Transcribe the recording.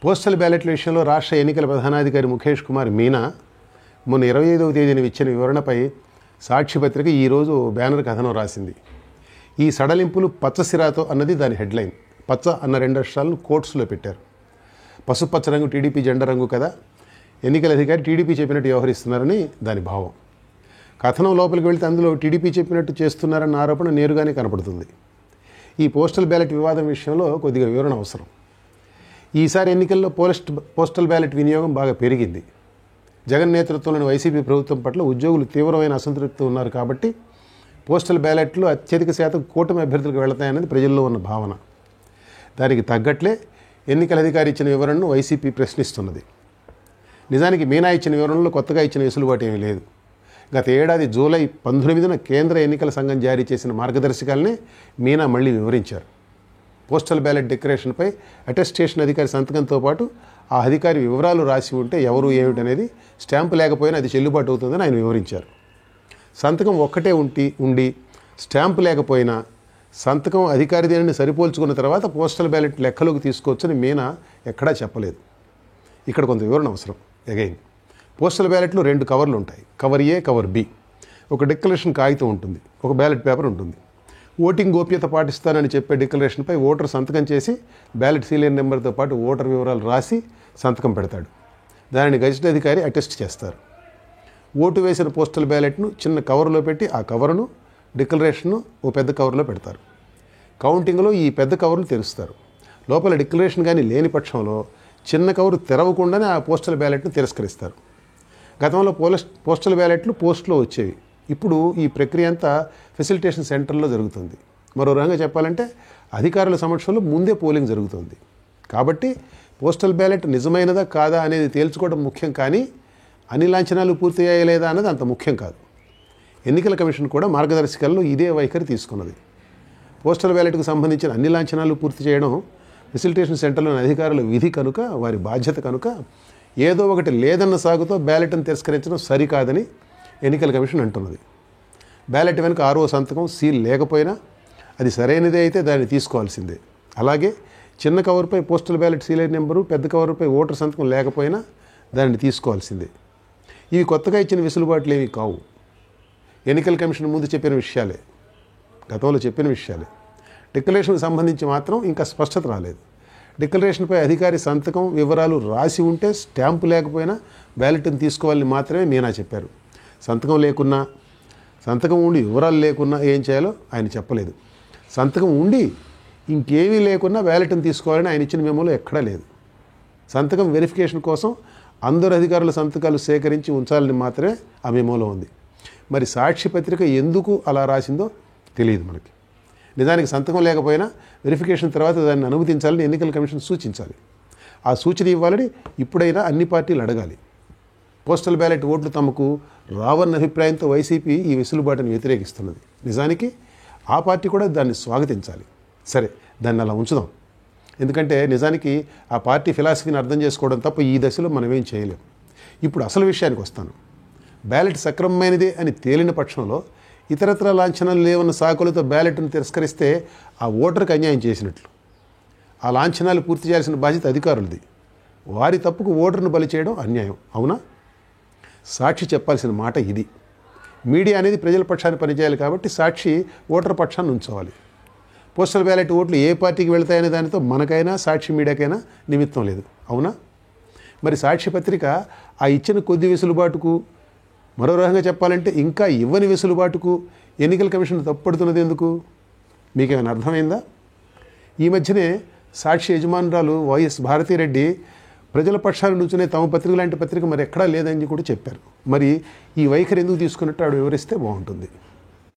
Postal బ్యాలెట్ల విషయంలో రాష్ట్ర ఎన్నికల ప్రధానాధికారి ముఖేష్ కుమార్ మీనా మొన్న 25వ తేదీన ఇచ్చిన వివరణపై సాక్షి పత్రిక ఈరోజు బ్యానర్ కథనం రాసింది. ఈ సడలింపులు పచ్చ సిరాతో అన్నది దాని హెడ్లైన్. పచ్చ అన్న 2 అక్షరాలను కోట్స్లో పెట్టారు. పసుపచ్చ రంగు టీడీపీ జెండా రంగు కదా, ఎన్నికల అధికారి టీడీపీ చెప్పినట్టు వ్యవహరిస్తున్నారని దాని భావం. కథనం లోపలికి వెళితే అందులో టీడీపీ చెప్పినట్టు చేస్తున్నారన్న ఆరోపణ నేరుగానే కనపడుతుంది. ఈ పోస్టల్ బ్యాలెట్ వివాదం విషయంలో కొద్దిగా వివరణ అవసరం. ఈసారి ఎన్నికల్లో పోస్టల్ బ్యాలెట్ వినియోగం బాగా పెరిగింది. జగన్ నేతృత్వంలోని వైసీపీ ప్రభుత్వం పట్ల ఉద్యోగులు తీవ్రమైన అసంతృప్తి ఉన్నారు కాబట్టి పోస్టల్ బ్యాలెట్లు అత్యధిక శాతం కూటమి అభ్యర్థులకు వెళతాయన్నది ప్రజల్లో ఉన్న భావన. దానికి తగ్గట్లే ఎన్నికల అధికారి ఇచ్చిన వివరణను వైసీపీ ప్రశ్నిస్తున్నది. నిజానికి మీనా ఇచ్చిన వివరణలో కొత్తగా ఇచ్చిన వెసులుబాటు ఏమీ లేదు. గత ఏడాది జూలై 19న కేంద్ర ఎన్నికల సంఘం జారీ చేసిన మార్గదర్శకాలనే మీనా మళ్లీ వివరించారు. పోస్టల్ బ్యాలెట్ డిక్లరేషన్పై అటెస్టేషన్ అధికారి సంతకంతో పాటు ఆ అధికారి వివరాలు రాసి ఉంటే ఎవరు ఏమిటనేది స్టాంపు లేకపోయినా అది చెల్లుబాటు అవుతుందని ఆయన వివరించారు. సంతకం ఒక్కటే ఉండి స్టాంపు లేకపోయినా సంతకం అధికారిదేనని సరిపోల్చుకున్న తర్వాత పోస్టల్ బ్యాలెట్ లెక్కలోకి తీసుకోవచ్చని మీనా ఎక్కడా చెప్పలేదు. ఇక్కడ కొంత వివరణ అవసరం. అగైన్ పోస్టల్ బ్యాలెట్లో 2 కవర్లు ఉంటాయి. కవర్ ఏ, కవర్ బి. ఒక డిక్లరేషన్ కాగితం ఉంటుంది, ఒక బ్యాలెట్ పేపర్ ఉంటుంది. ఓటింగ్ గోప్యత పాటిస్తానని చెప్పే డిక్లరేషన్పై ఓటర్ సంతకం చేసి బ్యాలెట్ సీరియల్ నెంబర్తో పాటు ఓటర్ వివరాలు రాసి సంతకం పెడతాడు. దానిని గెజిట్ అధికారి అటెస్ట్ చేస్తారు. ఓటు వేసిన పోస్టల్ బ్యాలెట్ను చిన్న కవర్లో పెట్టి ఆ కవరును డిక్లరేషన్ను ఓ పెద్ద కవర్లో పెడతారు. కౌంటింగ్లో ఈ పెద్ద కవర్లు తెరుస్తారు. లోపల డిక్లరేషన్ కానీ లేని పక్షంలో చిన్న కవరు తెరవకుండానే ఆ పోస్టల్ బ్యాలెట్ను తిరస్కరిస్తారు. గతంలో పోస్టల్ బ్యాలెట్లు పోస్ట్లో వచ్చేవి. ఇప్పుడు ఈ ప్రక్రియ అంతా ఫెసిలిటేషన్ సెంటర్లో జరుగుతుంది. మరో రకంగా చెప్పాలంటే అధికారుల సమక్షంలో ముందే పోలింగ్ జరుగుతుంది. కాబట్టి పోస్టల్ బ్యాలెట్ నిజమైనదా కాదా అనేది తేల్చుకోవడం ముఖ్యం, కానీ అన్ని లాంఛనాలు పూర్తయ్యాయా లేదా అన్నది అంత ముఖ్యం కాదు. ఎన్నికల కమిషన్ కూడా మార్గదర్శకాల్లో ఇదే వైఖరి తీసుకున్నది. పోస్టల్ బ్యాలెట్కు సంబంధించిన అన్ని లాంఛనాలు పూర్తి చేయడం ఫెసిలిటేషన్ సెంటర్లోని అధికారుల విధి కనుక, వారి బాధ్యత కనుక ఏదో ఒకటి లేదన్న సాగుతో బ్యాలెట్ను తిరస్కరించడం సరికాదని ఎన్నికల కమిషన్ అంటున్నది. బ్యాలెట్ వెనుక ఆరో సంతకం, సీల్ లేకపోయినా అది సరైనదే అయితే దాన్ని తీసుకోవాల్సిందే. అలాగే చిన్న కవర్పై పోస్టల్ బ్యాలెట్ సీరియల్ నెంబరు, పెద్ద కవర్పై ఓటర్ సంతకం లేకపోయినా దాన్ని తీసుకోవాల్సిందే. ఇవి కొత్తగా ఇచ్చిన వెసులుబాట్లు ఏమీ కావు. ఎన్నికల కమిషన్ ముందు చెప్పిన విషయాలే, గతంలో చెప్పిన విషయాలే. డిక్లరేషన్కి సంబంధించి మాత్రం ఇంకా స్పష్టత రాలేదు. డిక్లరేషన్పై అధికారి సంతకం వివరాలు రాసి ఉంటే స్టాంపు లేకపోయినా బ్యాలెట్ని తీసుకోవాలని మాత్రమే మీనా చెప్పారు. సంతకం లేకున్నా, సంతకం ఉండి వివరాలు లేకున్నా ఏం చేయాలో ఆయన చెప్పలేదు. సంతకం ఉండి ఇంకేమీ లేకున్నా బ్యాలెట్ని తీసుకోవాలని ఆయన ఇచ్చిన మెమోలో ఎక్కడా లేదు. సంతకం వెరిఫికేషన్ కోసం అందరు అధికారుల సంతకాలు సేకరించి ఉంచాలని మాత్రమే ఆ మెమోలో ఉంది. మరి సాక్షి పత్రిక ఎందుకు అలా రాసిందో తెలియదు మనకి. నిజానికి సంతకం లేకపోయినా వెరిఫికేషన్ తర్వాత దాన్ని అనుమతించాలని ఎన్నికల కమిషన్ సూచించాలి. ఆ సూచన ఇవ్వాలని ఇప్పుడైనా అన్ని పార్టీలు అడగాలి. పోస్టల్ బ్యాలెట్ ఓట్లు తమకు రావన్న అభిప్రాయంతో వైసీపీ ఈ వెసులుబాటును వ్యతిరేకిస్తున్నది. నిజానికి ఆ పార్టీ కూడా దాన్ని స్వాగతించాలి. సరే, దాన్ని అలా ఉంచుదాం. ఎందుకంటే నిజానికి ఆ పార్టీ ఫిలాసఫీని అర్థం చేసుకోవడం తప్ప ఈ దశలో మనం ఏం చేయలేం. ఇప్పుడు అసలు విషయానికి వస్తాను. బ్యాలెట్ సక్రమమైనదే అని తేలిన పక్షంలో ఇతరత్ర లాంఛనాలు లేవన్న సాకులతో బ్యాలెట్ను తిరస్కరిస్తే ఆ ఓటర్కి అన్యాయం చేసినట్లు. ఆ లాంఛనాలు పూర్తి చేయాల్సిన బాధ్యత అధికారులది. వారి తప్పుకు ఓటర్ను బలి చేయడం అన్యాయం. అవునా? సాక్షి చెప్పాల్సిన మాట ఇది. మీడియా అనేది ప్రజల పక్షాన్ని పనిచేయాలి కాబట్టి సాక్షి ఓటర్ పక్షాన్ని ఉంచోవాలి. పోస్టల్ బ్యాలెట్ ఓట్లు ఏ పార్టీకి వెళ్తాయనే దానితో మనకైనా సాక్షి మీడియాకైనా నిమిత్తం లేదు. అవునా? మరి సాక్షి పత్రిక ఆ ఇచ్చిన కొద్ది వెసులుబాటుకు, మరో రకంగా చెప్పాలంటే ఇంకా ఇవ్వని వెసులుబాటుకు ఎన్నికల కమిషన్ తప్పుపడుతున్నది ఎందుకు? మీకేమైనా అర్థమైందా? ఈ మధ్యనే సాక్షి యజమానురాలు వైఎస్ భారతీరెడ్డి ప్రజల పక్షాన్ని నుంచునే తమ పత్రిక లాంటి పత్రిక మరి ఎక్కడా లేదని కూడా చెప్పారు. మరి ఈ వైఖరి ఎందుకు తీసుకున్నట్టు ఆవిడ వివరిస్తే బాగుంటుంది.